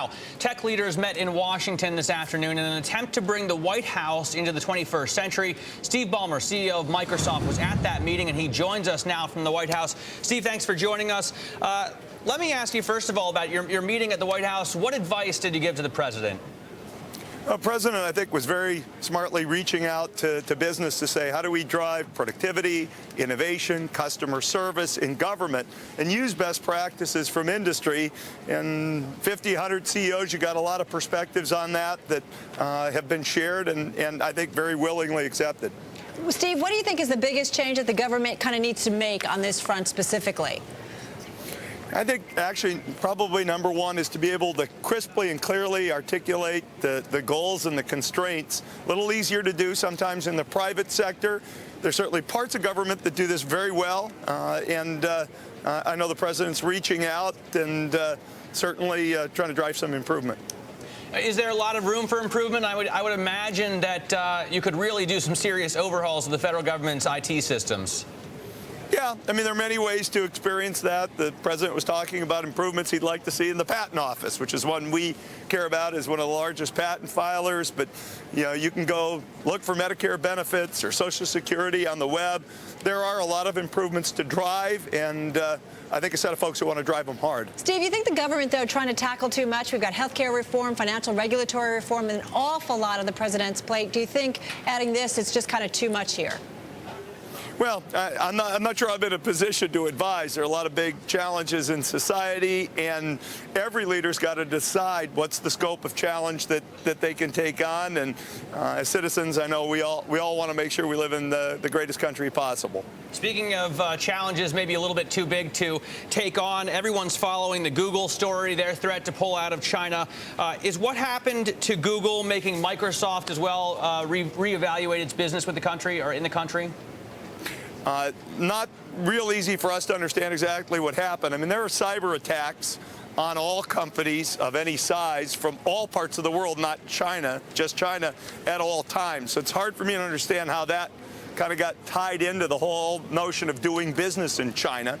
Now, tech leaders met in Washington this afternoon in an attempt to bring the White House into the 21st century. Steve Ballmer, CEO of Microsoft, was at that meeting, and he joins us now from the White House. Steve, thanks for joining us. Let me ask you, first of all, about your meeting at the White House. What advice did you give to the president? The president, I think, was very smartly reaching out to business to say, how do we drive productivity, innovation, customer service in government, and use best practices from industry. And 50, 100 CEOs, you got a lot of perspectives on that have been shared and I think very willingly accepted. Steve, what do you think is the biggest change that the government kind of needs to make on this front specifically? I think actually probably number one is to be able to crisply and clearly articulate the goals and the constraints. A little easier to do sometimes in the private sector. There's certainly parts of government that do this very well, and I know the president's reaching out and certainly trying to drive some improvement. Is there a lot of room for improvement? I would imagine that you could really do some serious overhauls of the federal government's IT systems. Yeah, I mean, there are many ways to experience that. The president was talking about improvements he'd like to see in the patent office, which is one we care about as one of the largest patent filers. But, you know, you can go look for Medicare benefits or Social Security on the web. There are a lot of improvements to drive, and I think a set of folks who want to drive them hard. Steve, you think the government, though, trying to tackle too much? We've got health care reform, financial regulatory reform, and an awful lot on the president's plate. Do you think adding this is just kind of too much here? Well, I'm not sure I'm in a position to advise. There are a lot of big challenges in society, and every leader's got to decide what's the scope of challenge that they can take on. And as citizens, I know we all want to make sure we live in the greatest country possible. Speaking of challenges maybe a little bit too big to take on, everyone's following the Google story, their threat to pull out of China. Is what happened to Google making Microsoft as well reevaluate its business with the country or in the country? Not real easy for us to understand exactly what happened. I mean, there are cyber attacks on all companies of any size from all parts of the world, not China, just China, at all times. So it's hard for me to understand how that kind of got tied into the whole notion of doing business in China.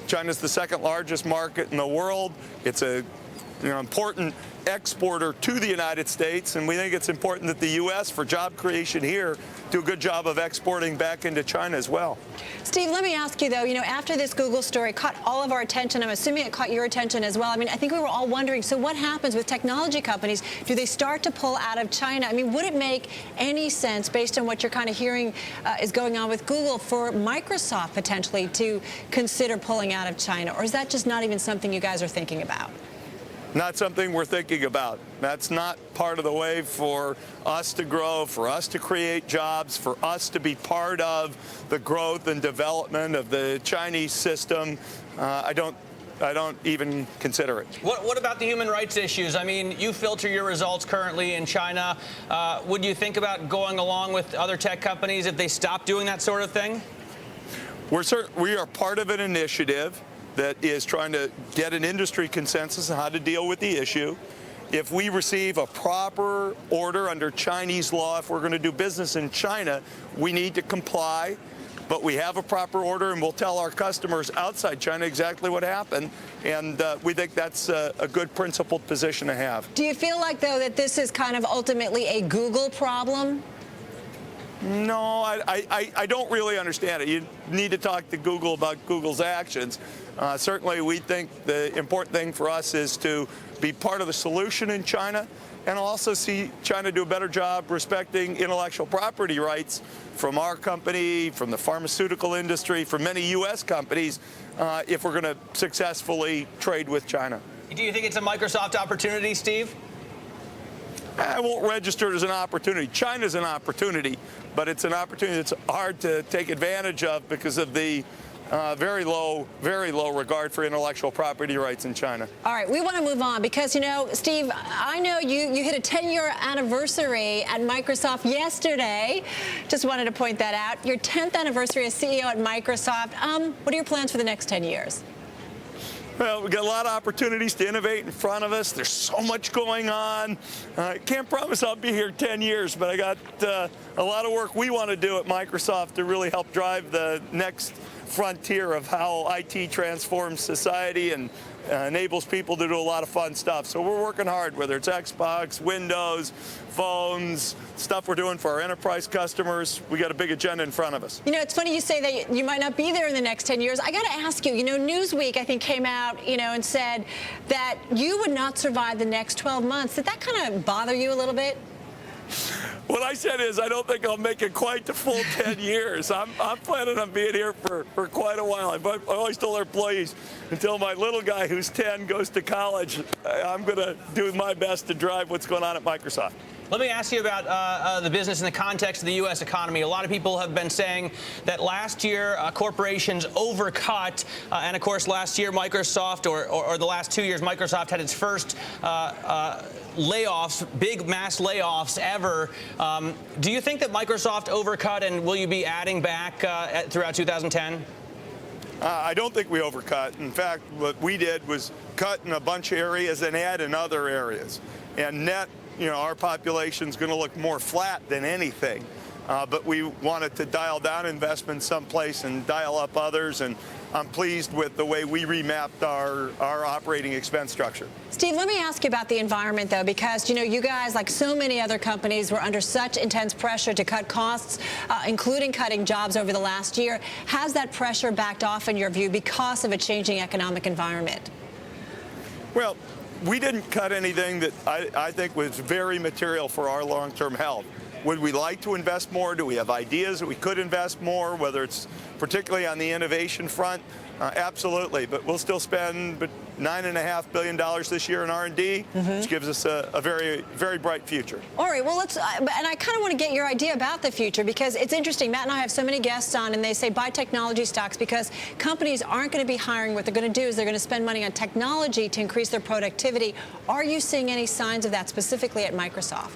China's the second largest market in the world. It's a important exporter to the United States, and we think it's important that the U.S., for job creation here, do a good job of exporting back into China as well. Steve, let me ask you, though, after this Google story caught all of our attention, I'm assuming it caught your attention as well. I mean, I think we were all wondering, so what happens with technology companies? Do they start to pull out of China? I mean, would it make any sense, based on what you're kind of hearing is going on with Google, for Microsoft potentially to consider pulling out of China? Or is that just not even something you guys are thinking about? Not something we're thinking about. That's not part of the way for us to grow, for us to create jobs, for us to be part of the growth and development of the Chinese system. I don't even consider it. What about the human rights issues? I mean, you filter your results currently in China. Would you think about going along with other tech companies if they stop doing that sort of thing? We are part of an initiative that is trying to get an industry consensus on how to deal with the issue. If we receive a proper order under Chinese law, if we're going to do business in China, we need to comply. But we have a proper order, and we'll tell our customers outside China exactly what happened. And we think that's a good principled position to have. Do you feel like, though, that this is kind of ultimately a Google problem? No, I don't really understand it. You need to talk to Google about Google's actions. Certainly, we think the important thing for us is to be part of the solution in China and also see China do a better job respecting intellectual property rights from our company, from the pharmaceutical industry, from many U.S. companies, if we're going to successfully trade with China. Do you think it's a Microsoft opportunity, Steve? I won't register it as an opportunity. China's an opportunity, but it's an opportunity that's hard to take advantage of because of the very low regard for intellectual property rights in China. All right, we want to move on because, Steve, I know you hit a 10-year anniversary at Microsoft yesterday. Just wanted to point that out. Your 10th anniversary as CEO at Microsoft. What are your plans for the next 10 years? Well, we've got a lot of opportunities to innovate in front of us. There's so much going on. I can't promise I'll be here 10 years, but I got a lot of work we want to do at Microsoft to really help drive the next frontier of how IT transforms society and enables people to do a lot of fun stuff. So we're working hard, whether it's Xbox, Windows, phones, stuff we're doing for our enterprise customers. We got a big agenda in front of us. You know, it's funny you say that you might not be there in the next 10 years. I got to ask you, Newsweek, I think, came out, and said that you would not survive the next 12 months. Did that kind of bother you a little bit? What I said is I don't think I'll make it quite the full 10 years. I'm planning on being here for quite a while. I always told our employees, until my little guy who's 10 goes to college, I'm going to do my best to drive what's going on at Microsoft. Let me ask you about the business in the context of the U.S. economy. A lot of people have been saying that last year corporations overcut, and of course last year Microsoft, or the last 2 years, Microsoft had its first layoffs, big mass layoffs ever. Do you think that Microsoft overcut, and will you be adding back throughout 2010? I don't think we overcut. In fact, what we did was cut in a bunch of areas and add in other areas. And net, our population's going to look more flat than anything. But we wanted to dial down investment someplace and dial up others. And I'm pleased with the way we remapped our operating expense structure. Steve, let me ask you about the environment, though, because, you guys, like so many other companies, were under such intense pressure to cut costs, including cutting jobs over the last year. Has that pressure backed off, in your view, because of a changing economic environment? Well, we didn't cut anything that I think was very material for our long-term health. Would we like to invest more? Do we have ideas that we could invest more, whether it's particularly on the innovation front? Absolutely, but we'll still spend $9.5 billion this year in R&D, which gives us a very, very bright future. All right, well, and I kind of want to get your idea about the future, because it's interesting. Matt and I have so many guests on, and they say buy technology stocks because companies aren't going to be hiring. What they're going to do is they're going to spend money on technology to increase their productivity. Are you seeing any signs of that specifically at Microsoft?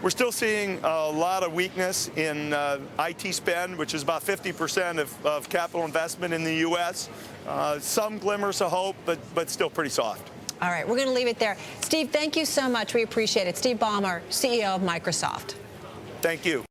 We're still seeing a lot of weakness in IT spend, which is about 50% of capital investment in the U.S. Some glimmers of hope, but still pretty soft. All right, we're going to leave it there. Steve, thank you so much. We appreciate it. Steve Ballmer, CEO of Microsoft. Thank you.